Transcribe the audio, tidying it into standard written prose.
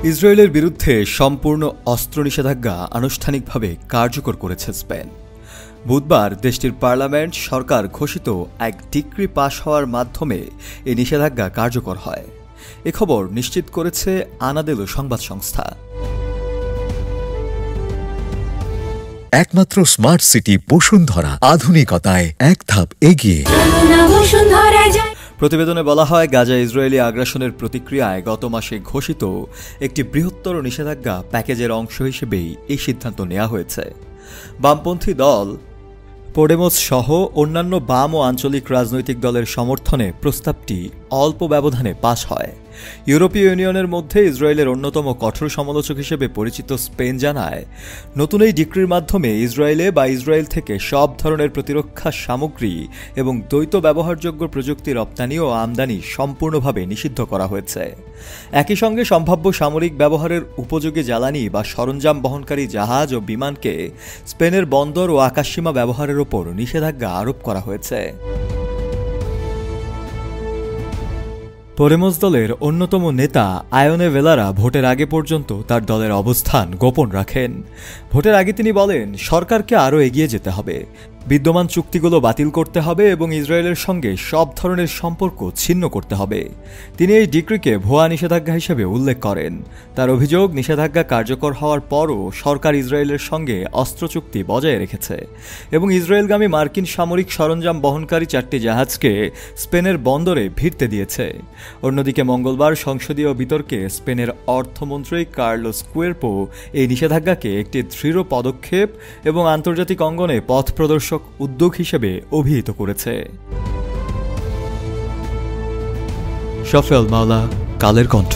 ইসরায়েলের বিরুদ্ধে সম্পূর্ণ অস্ত্র নিষেধাজ্ঞা আনুষ্ঠানিকভাবে কার্যকর করেছে স্পেন। বুধবার দেশটির পার্লামেন্ট সরকার ঘোষিত এক ডিক্রি পাশ হওয়ার মাধ্যমে এই নিষেধাজ্ঞা কার্যকর হয়। এ খবর নিশ্চিত করেছে আনাদেলো সংবাদ সংস্থা। একমাত্র স্মার্ট সিটি বসুন্ধরা, আধুনিকতায় এক ধাপ এগিয়ে। প্রতিবেদনে বলা হয়, গাজা ইসরায়েলি আগ্রাসনের প্রতিক্রিয়ায় গত মাসে ঘোষিত একটি বৃহত্তর নিষেধাজ্ঞা প্যাকেজের অংশ হিসেবেই এই সিদ্ধান্ত নেওয়া হয়েছে। বামপন্থী দল পোডেমোস সহ অন্যান্য বাম ও আঞ্চলিক রাজনৈতিক দলের সমর্থনে প্রস্তাবটি অল্প ব্যবধানে পাস হয়। ইউরোপীয় ইউনিয়নের মধ্যে ইসরায়েলের অন্যতম কঠোর সমালোচক হিসেবে পরিচিত স্পেন জানায়, নতুন এই ডিক্রির মাধ্যমে ইসরায়েলে বা ইসরায়েল থেকে সব ধরনের প্রতিরক্ষা সামগ্রী এবং দ্বৈত ব্যবহারযোগ্য প্রযুক্তি রপ্তানি ও আমদানি সম্পূর্ণভাবে নিষিদ্ধ করা হয়েছে। একই সঙ্গে সম্ভাব্য সামরিক ব্যবহারের উপযোগী জ্বালানি বা সরঞ্জাম বহনকারী জাহাজ ও বিমানকে স্পেনের বন্দর ও আকাশসীমা ব্যবহারের ওপর নিষেধাজ্ঞা আরোপ করা হয়েছে। পোডেমোস দলের অন্যতম নেতা আয়োনে ভেলারা ভোটের আগে পর্যন্ত তার দলের অবস্থান গোপন রাখেন। ভোটের আগে তিনি বলেন, সরকারকে আরও এগিয়ে যেতে হবে, বিদ্যমান চুক্তিগুলো বাতিল করতে হবে এবং ইসরায়েলের সঙ্গে সব ধরনের সম্পর্ক ছিন্ন করতে হবে। তিনি এই ডিক্রিকে ভুয়া নিষেধাজ্ঞা হিসেবে উল্লেখ করেন। তার অভিযোগ, নিষেধাজ্ঞা কার্যকর হওয়ার পরও সরকার ইসরায়েলের সঙ্গে অস্ত্র চুক্তি বজায় রেখেছে এবং ইসরায়েলগামী মার্কিন সামরিক সরঞ্জাম বহনকারী 4টি জাহাজকে স্পেনের বন্দরে ভিড়তে দিয়েছে। অন্যদিকে মঙ্গলবার সংসদীয় বিতর্কে স্পেনের অর্থমন্ত্রী কার্লোস কুয়ের্পো এই নিষেধাজ্ঞাকে একটি দৃঢ় পদক্ষেপ এবং আন্তর্জাতিক অঙ্গনে পথ প্রদর্শক উদ্যোগ হিসেবে অভিহিত করেছে। শফেল মাওলা, কালের কণ্ঠ।